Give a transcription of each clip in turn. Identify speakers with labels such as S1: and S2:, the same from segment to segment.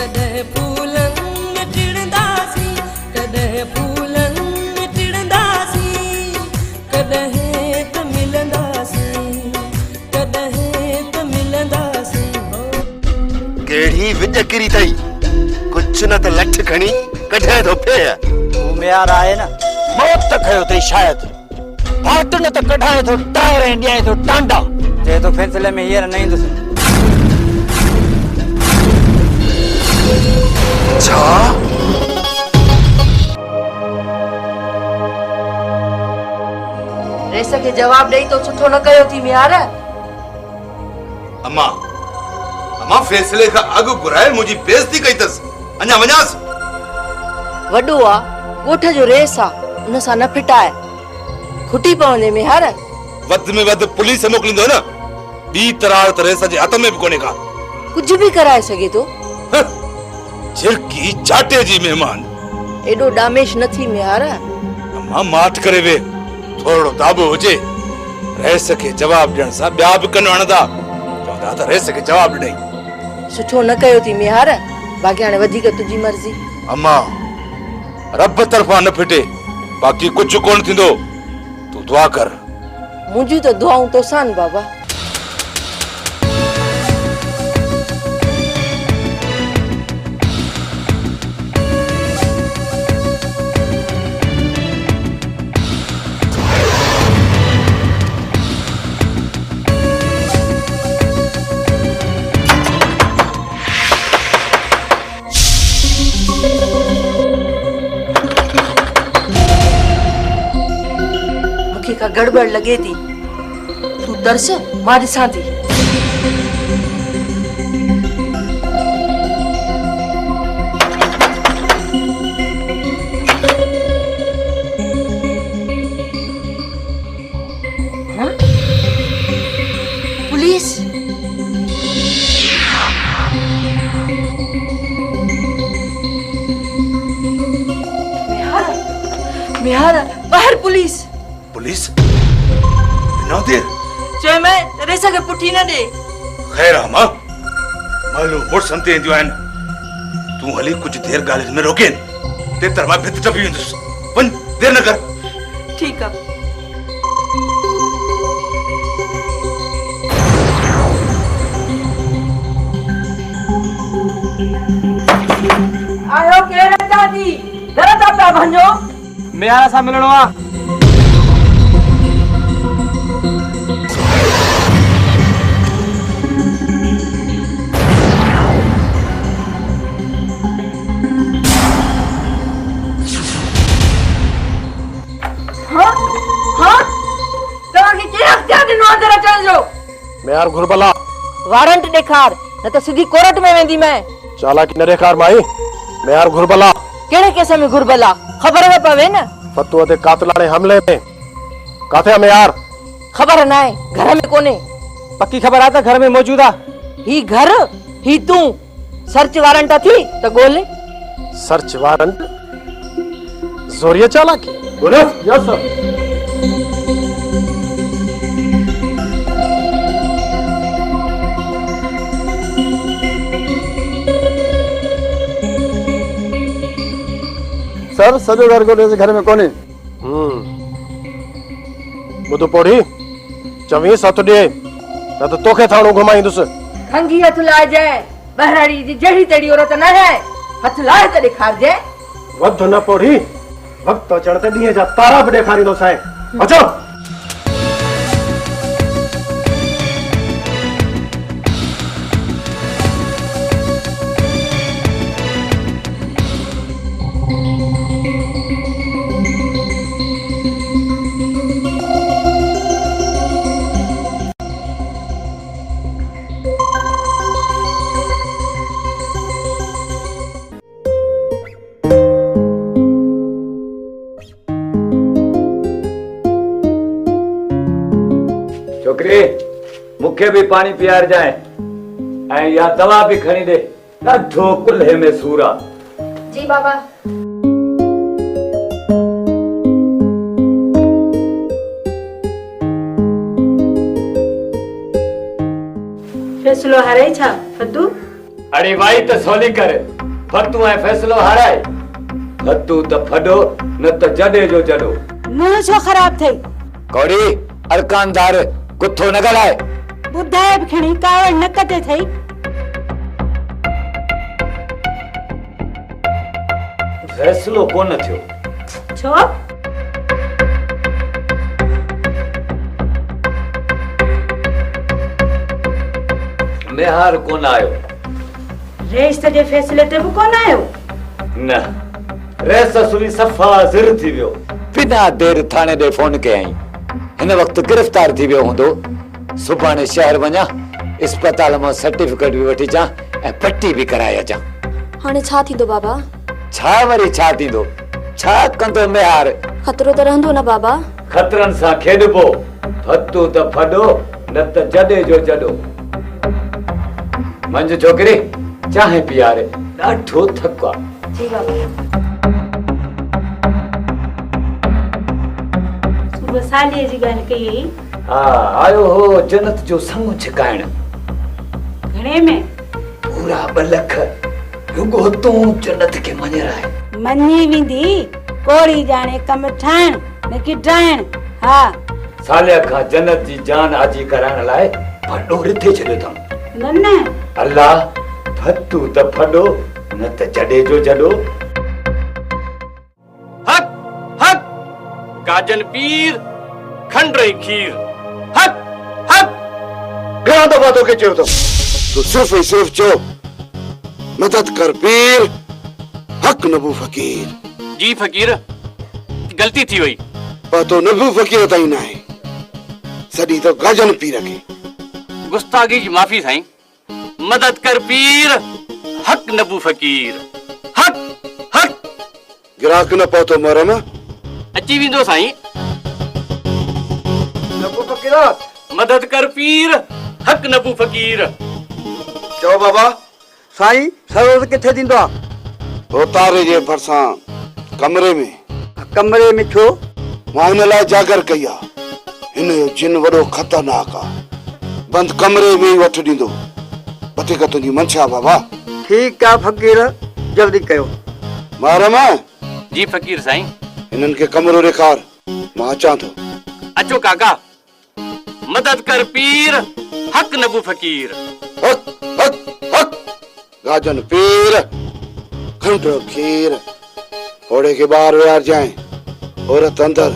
S1: कदह फूलन में टिड़दासी, कदह फूलन में टिड़दासी, कदह त मिलंदासी, कदह त मिलंदासी।
S2: केड़ी विज किरी तई, कुछ न त लठ खणी कढे थो पिया।
S3: तू म्यार आए न मौत त खयो तई शायद, फाट न त कढाए थो टायर इंडिया थो टांडा जे तो फैसले में हींअर न ईंदुसि।
S2: छा
S4: रेस के जवाब ॾेई तो सुठो न कयो थी म्यार।
S5: अम्मा अम्मा फैसले का अगु घुराए मुझी बेइज्जती कई तस, अञा वञास।
S4: वॾो आ ॻोठ जो रेस आ, उन सां न फिटाए खुटी पवंदे म्यार।
S5: वध में वध पुलिस मोकलिंदो न, बी तरार त रेस जे हथ में भी कोने का।
S4: कुछ भी कराए सके तो।
S5: झिरकी चाटे जी मेहमान
S4: एडो डामेश न थी म्यार।
S5: अम्मा माठ करे वे, थोड़ो दाबो हुजे। रेस के जवाब ॾियण सां ॿिया बि कन हणंदा, चवंदा त रेस के जवाब ॾेई।
S4: सुठो न कयो थी म्यार, बाक़ी हाणे वधीक तुंहिंजी मर्ज़ी।
S5: अम्मा रब तरफा न फिटे, बाक़ी कुछ कोन थींदो, तू दुआ कर।
S4: मुंहिंजूं त दुआऊं तोसां न बाबा। का गड़बड़ लगे थी, तू तरस मां ॾिसां थी। हाँ? पुलिस मिहारा बाहर पुलिस।
S5: पुलिस बिना देर
S4: चए मैं रेसा के पुठी न दे।
S5: खैर अम्मा मालूम मोट संते इंदियो आहिनि, तू हली कुछ देर गालिस में रोकेन, ते तर मां भित टपी वेंदुसि। वञ, देर न कर।
S4: ठीक है। आयो केर दादी जरा ता भंजो
S3: म्यार सां मिलणो आ।
S2: मैं यार घुरबला
S4: वारंट ॾेखार न त सीधी कोर्ट में वेंदी मैं।
S2: चालाकी न ॾेखार माई। मैं यार घुरबला
S4: केड़े केस में घुरबला खबर है पवे न।
S2: फतुआ ते कातलाणे हमले में काथे में यार
S4: खबर ना है, घर में कोने।
S3: पक्की खबर आ त घर में मौजूद आ।
S4: ही घर ही तू सर्च वारंट थी त गोले।
S2: सर्च वारंट जोरिया चालाकी बोलो। यस सर।
S6: सर सजो घर को घर में कोने।
S2: बुधो पोड़ी चवी सत दे न तो तोखे थाणो घुमाईंदुसि।
S4: खंगी हथ लाए जाए, बहराड़ी जी जड़ी तेड़ी औरत न है, हथ लाए त ॾेखार जाए।
S2: वध न पोड़ी वक्त अचण ते ॾींहं जा तारा बि ॾेखारींदो साईं। अचो।
S3: छोकरी मुखे भी पानी पियार जाए ऐं या दवा भी खणी दे, ॾाढो कुल्हे में सूर आ।
S4: जी बाबा। फैसलो हारे छा फतू?
S3: अरे भाई तो सोली कर, फतू ऐं फ़ैसिलो हाराए फतू त फॾो न त जॾे जो जॾो।
S7: मुंहुं छो ख़राब थई?
S3: कौड़ी अरकानदार कुथो न ॻाल्हाए।
S7: ॿुधाए बि खणी कावड़ नक ते थई।
S3: फ़ैसिलो कोन थियो।
S7: छो?
S3: मेहार कोन आयो।
S7: रेस जे फैसले ते बि कोन आयो?
S3: न रेस सुरी सफ़ा ज़िर थी वियो। बिना देर थाने ॾे फोन कयई। हिन वक़्तु गिरफ़्तार थी वियो हूंदो। सुभाणे शहर वञा अस्पताल मां सर्टिफिकेट बि वठी अचां ऐं पट्टी बि कराए अचां।
S8: हाणे छा थींदो बाबा?
S3: छा वरी छा थींदो? छा कंदो मेहार?
S8: खतरो त रहंदो न बाबा?
S3: खतरनि सां खेॾबो। फतू त फॾो न त जॾे जो जॾो। मंझि छोकिरी चांहि पीआरे ॾाढो थको आहे।
S8: जी बाबा।
S7: सुबुह सालीअ जी ॻाल्हि कई हुई।
S3: हा आयो हो जन्नत जो संग छिकाइण।
S7: घणे में?
S3: पूरा 2 लख। रुगो तूं जन्नत खे मञराए।
S7: मञी वेंदी कोड़ी जाने कम ठाहिण न कि ड्राइण। हा
S3: सालिया खां जन्नत जी जान आजी कराइण लाइ फॾो रिथे छॾियो अथऊं।
S7: न न
S3: अल्लाह फतू त फॾो न त जॾे जो जॾो।
S9: हक हक गाजन पीर खंडरे खीर। हक हक
S2: घणा दफ़ा तोखे चयो अथऊं तूं सिर्फ़ ऐं सिर्फ़ चओ मदद कर पीर हक नबू फ़कीर।
S9: जी फ़कीर गलती थी वई।
S2: पर तो नबू फ़कीर ताईं न आहे सॼी तो गाजन पीर खे।
S9: गुस्तागी जी माफ़ी साईं। मदद कर पीर हक नबू फ़कीर। हक हक
S2: गिराक न पहुतो मोहरम।
S9: अची वेंदो साईं।
S6: नबू फ़कीर
S9: मदद कर पीर हक नबू फ़कीर।
S2: चओ बाबा।
S6: साईं सरोज किथे थींदो आहे?
S2: रोतारे जे भरसां कमरे में।
S6: कमरे में छो?
S2: मां हिन लाइ जागर कई आहे। हिन जो जिन वॾो ख़तरनाक आहे। बंद कमरे में ही वठ ॾींदो। बते का तुंहिंजी मंशा बाबा।
S6: ठीक आहे फ़कीर जल्दी कयो।
S2: मारम
S9: जी फ़कीर साईं।
S2: हिननि खे कमरो ॾेखार मां अचां थो।
S9: अचो काका। मदद कर पीर हक नबू फ़कीर।
S2: हक हक हक गाजन पीर खंडो खीर। घोड़े के बाहर विहार जाए औरत अंदर।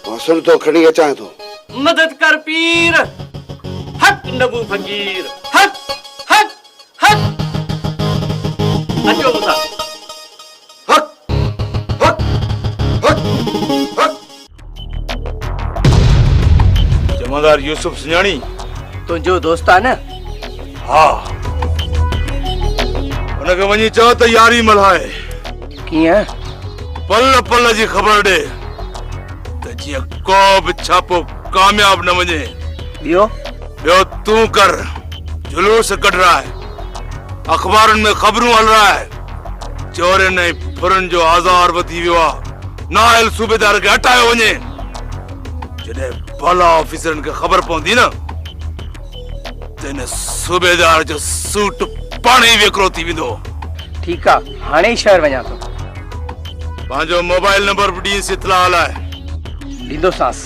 S2: मां सुन तो खणी अचां थो।
S9: मदद कर पीर हक नबू फ़कीर। हक हक हक अचो मुसा।
S2: हक हक हक हक।
S5: जमादार यूसुफ सुञाणी?
S1: तुंहिंजो दोस्त आहे न?
S5: हा उनखे वञी चओ त यारी मल्हाए।
S1: कीअं?
S5: पल पल जी ख़बर ॾे त जीअं को बि छापो कामयाब न वञे।
S1: ॿियो?
S5: ॿियो तूं कर जुलूस कढ रहा है। अखबारनि में ख़बरूं हल रहा है चोरनि ऐं फुरनि जो आज़ार वधी वियो आहे। नाइल सूबेदार खे हटायो वञे। जॾहिं भला ऑफिसरनि खे ख़बर पवंदी न त हिन सूबेदार जो सूट पाण ई वेकिरो थी वेंदो।
S1: ठीकु आहे हाणे ई शहर वञा थो।
S5: पंहिंजो मोबाइल नंबर बि ॾींसि इतला लाइ।
S1: ॾींदोसांस।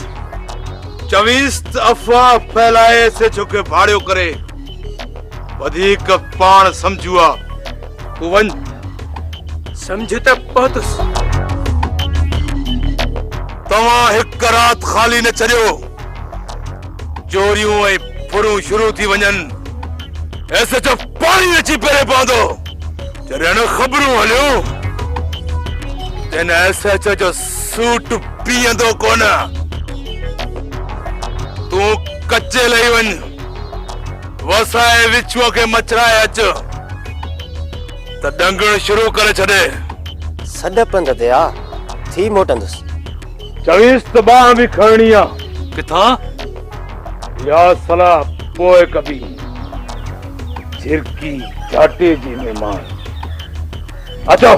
S5: 24 अफ़वाह फैलाए से छोके भाड़ियो करे वधीक पाण समझू आहे। तूं वञ।
S1: समझ त पहुतुसि।
S5: तव्हां हिकु राति ख़ाली न छॾियो। चोरियूं ऐं फुरूं शुरू थी वञनि। एसएचओ पाणी अची पहिरें पवंदो। जॾहिं ख़बरूं हलियूं त एसएचओ जो सूट पीअंदो कोन। तूं कच्चे लही वञ। वसाए विछुअ खे मछराए अच त डंगण शुरू करे छॾे।
S1: सॾ पंध ते आ थी मोटंदुसि।
S5: 24 त बाह बि खणणी आहे।
S9: किथां?
S5: या सलाह पोइ कभी झिरकी झाटे जी मेहमान। अचो।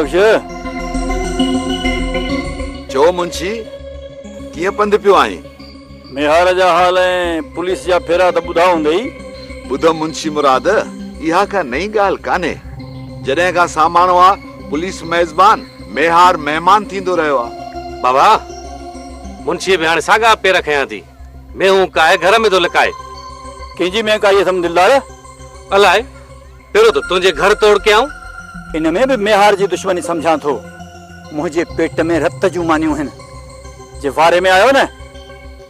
S3: बख्श
S10: चो मुंशी कीअं पंधु पियो आहीं?
S3: मेहार जा हाल ऐं पुलिस जा फेरा त ॿुधा हूंदई।
S10: ॿुध मुंशी मुराद, इहा का नई ॻाल्हि कान्हे। जॾहिं खां सामानो आहे पुलिस मेज़बान मेहार महिमान थींदो रहियो आहे।
S9: बाबा मुंशी बि हाणे साॻा पेर खयां थी। मेहूं काए घर में थो लिकाए।
S3: कंहिंजी में काई अथम दिलदार?
S9: अलाए पहिरियों त तुंहिंजे घर तोड़ के आऊं।
S3: इन में बि मेहार जी दुश्मनी सम्झां थो। मुंहिंजे पेट में रत जूं मानियूं आहिनि। जे वारे में आयो न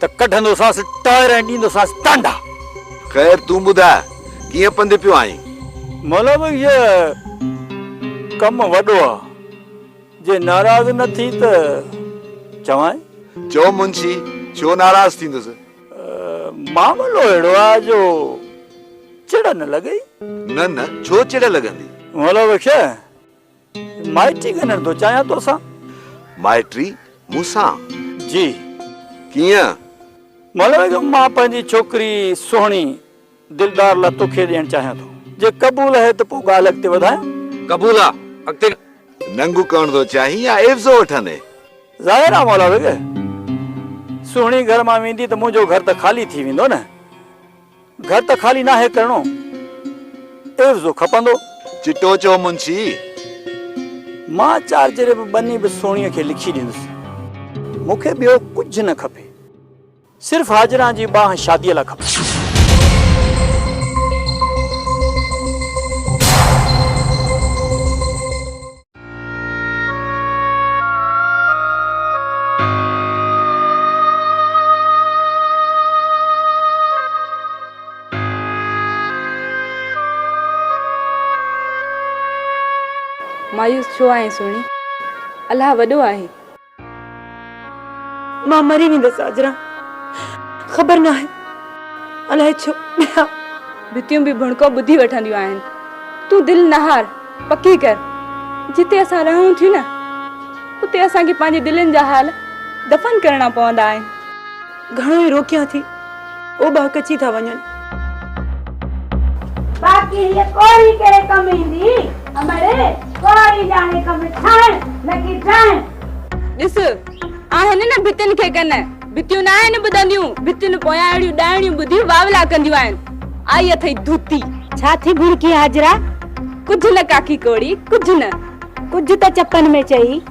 S3: त कढंदोसांसि टायर ऐं ॾींदोसांसि टांडा।
S10: ख़ैर तूं ॿुधाए कीअं पंधु पियो आहीं?
S3: मतिलब ये कम वॾो आहे। जे नाराज़ न थी त चवां?
S10: चो मुंशी, छो नाराज़ थींदुसि?
S3: मामलो अहिड़ो आहे जो चिड़ न लॻई।
S10: न न, छो चिड़ लॻंदी?
S3: मतिलब छा माइटी करण थो चाहियां तोसां।
S10: माइटी मूंसां?
S3: जी।
S10: कीअं?
S3: मतिलब मां पंहिंजी छोकिरी सुहिणी दिलदार लाइ तोखे ॾियणु चाहियां थो। जे क़बूल है त पोइ ॻाल्हि अॻिते वधायां।
S9: क़बूल आहे। अॻिते
S10: नंगू करण थो चाहीं या एवज़ो वठंदे?
S3: ज़ाहिर आहे मौला सुहिणी घर मां वेंदी त मुंहिंजो घर त ख़ाली थी वेंदो न। घर त ख़ाली नाहे करणो, एवज़ो खपंदो।
S10: चिटो चो मुंशी।
S3: मां चार जरे बनी बि सुहिणीअ खे लिखी ॾींदुसि। मूंखे ॿियो कुझु न खपे, सिर्फ़ु हाजिरा जी बाहि शादीअ लाइ खपे।
S11: मायूस छो आहे सुहिणी? अलाह वॾो आहे।
S4: मां मरी वेंदसि हाजरा, ख़बर न आहे अलाए छो।
S11: भितियूं बि भुणको ॿुधी वठंदियूं आहिनि। तूं दिलि न हार, पकी कर। जिते असां रहूं थियूं न उते असांखे पंहिंजे दिलनि जा हाल दफ़न करणा पवंदा आहिनि।
S4: घणो ई रोकियां थी, ओॿा कची था वञनि।
S7: बाक़ी ये कोई करे कम ईंदी हमारे कोई जाने कम ठाण लगी ठाण।
S11: ॾिस आहिनि न भितियुनि खे कन, भितियूं न आहिनि ॿुधंदियूं। भितियुनि पोयां अहिड़ियूं ॾाहिणियूं ॿुधी वावला कंदियूं आहिनि। आई अथई धूती।
S7: छा थी भुड़की हाजरा?
S11: कुझु न काकी कोड़ी, कुझु न।
S7: कुझु त चपन में चई।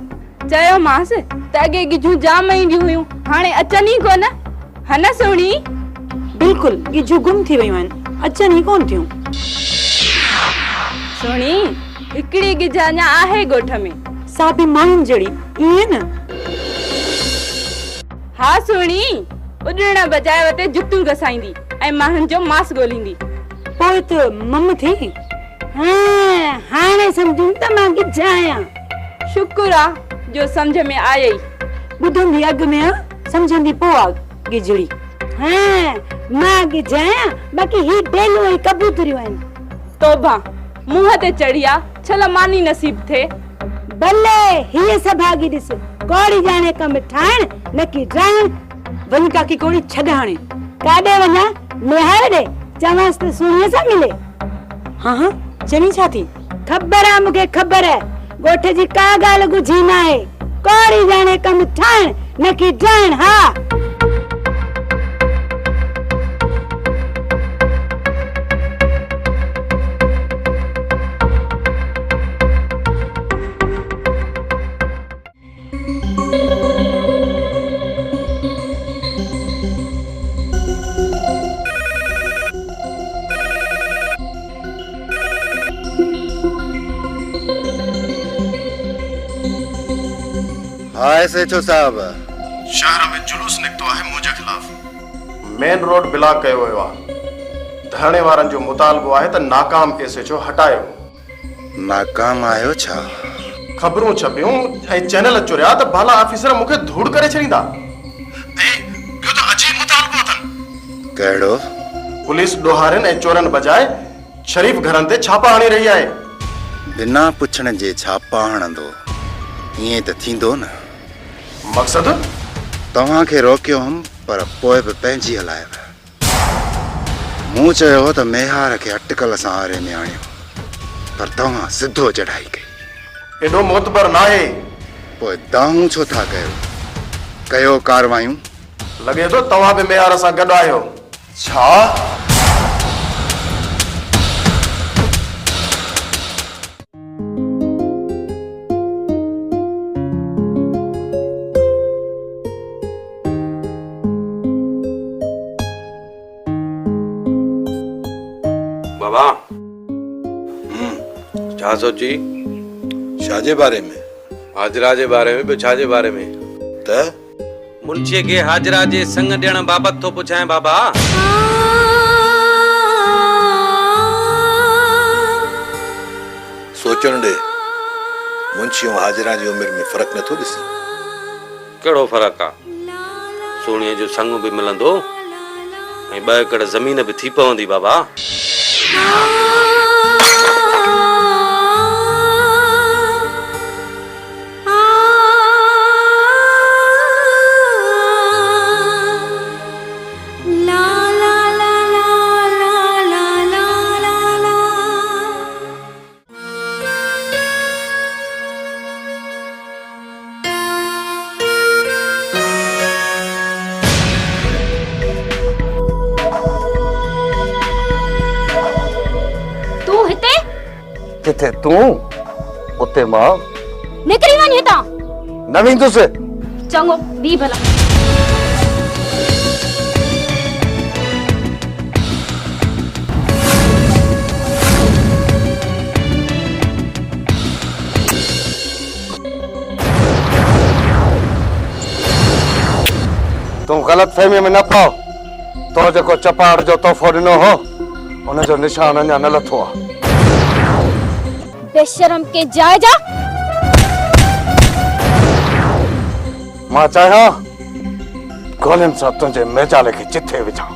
S11: चयो मांस त अॻे गिजूं जाम ईंदियूं हुयूं, हाणे अचनि ई कोन। हन सुहिणी?
S4: बिल्कुलु गिजूं गुम थी वियूं आहिनि, अचनि ई कोन थियूं।
S11: सुहिणी हिकिड़ी गिज अञा आहे ॻोठ में।
S4: सा बि माण्हुनि जहिड़ी, ईअं न?
S11: हा सुहिणी, उॾण बजाए वते जुतियूं घसाईंदी ऐं माण्हुनि जो मांस ॻोल्हींदी।
S4: पोइ त मम थी।
S7: हाँ हाणे सम्झूं त मां गिज आहियां।
S11: शुक्र आहे जो सम्झ में आयई।
S4: ॿुधंदी अॻ में आ, सम्झंदी पोइ आ गिजड़ी।
S7: हाँ मां गिज आहियां, बाक़ी ही बेलू ऐं कबूतरियूं आहिनि।
S11: तोबा मुंह ते चढ़िया छल मानी नसीब थे।
S7: भले हीअ सभागी ॾिस, कोड़ी जाने कम ठाण न की ड्राण।
S4: वञ काकी कोड़ी छॾ हाणे।
S7: काॾे वञा? मेहार ॾे चवांसि त सुहिणीअ सां मिले।
S4: हाँ हाँ चवी छा थी?
S7: ख़बर आहे मूंखे, ख़बर आहे। ॻोठ जी का ॻाल्हि गुझी न आहे। कोड़ी जाने कम ठाण न की ड्राण। हा
S2: हाँ एसएचओ साहब,
S12: शहर में जुलूस निकतो है मुंहिंजे खिलाफ। मेन रोड ब्लॉक कयो वियो आहे। धरणे वारनि जो मुतालबो आहे त नाकाम एसएचओ हटायो।
S2: नाकाम आयो छा?
S12: ख़बरूं छपियूं ऐं चैनल चुरिया त भला ऑफिसर मूंखे धूड़ करे छॾींदा। ऐं ॿियो त अजीब मुतालबो अथनि।
S2: कहिड़ो?
S12: पुलिस ॾोहारनि ऐं चोरनि बजाए शरीफ़ घरनि ते छापा हणी रही आहे।
S2: बिना पुछण जे छापा हणंदो, ईअं त थींदो न।
S12: मक़सद?
S2: तव्हांखे रोकियो हुअमि पर पोइ बि पंहिंजी हलाए विया। मूं चयो त मेहार खे अटकल सां आरे में आणियो, पर तव्हां सिधो चढ़ाई कई।
S12: एॾो मोतबर नाहे।
S2: पोइ दाऊं छो था कयो? कयो कारवायूं।
S12: लॻे थो तव्हां बि मेहार सां गॾु आहियो।
S2: छा?
S5: बाबा छा सोची?
S2: छाजे बारे में?
S5: हाजरा जे बारे में, छा जे बारे में?
S2: त
S9: मुंशीअ खे हाजरा जे संग ॾियण बाबति थो पुछां बाबा।
S2: सोचण ॾे, मुंशी ऐं हाजरा जी उमिरि में फ़र्क़ु नथो ॾिसी?
S9: कहिड़ो फ़र्क़ु आहे? सोणीअ जो संग बि मिलंदो ऐं 2 एकड़ ज़मीन बि थी पवंदी बाबा।
S6: किथे तूं उते मां
S8: निकरी वञ हितां।
S6: न वेंदुसि।
S8: चङो बी भला।
S6: तूं ग़लत फहमी में न पओ। तो जेको चपाड़ जो तोहफ़ो ॾिनो हो उनजो निशान अञा न लथो आहे।
S8: बेशरम के जाए जा।
S6: मां चाहियां गोलियुनि सां तुंहिंजे मेजाले खे चिथे विझां।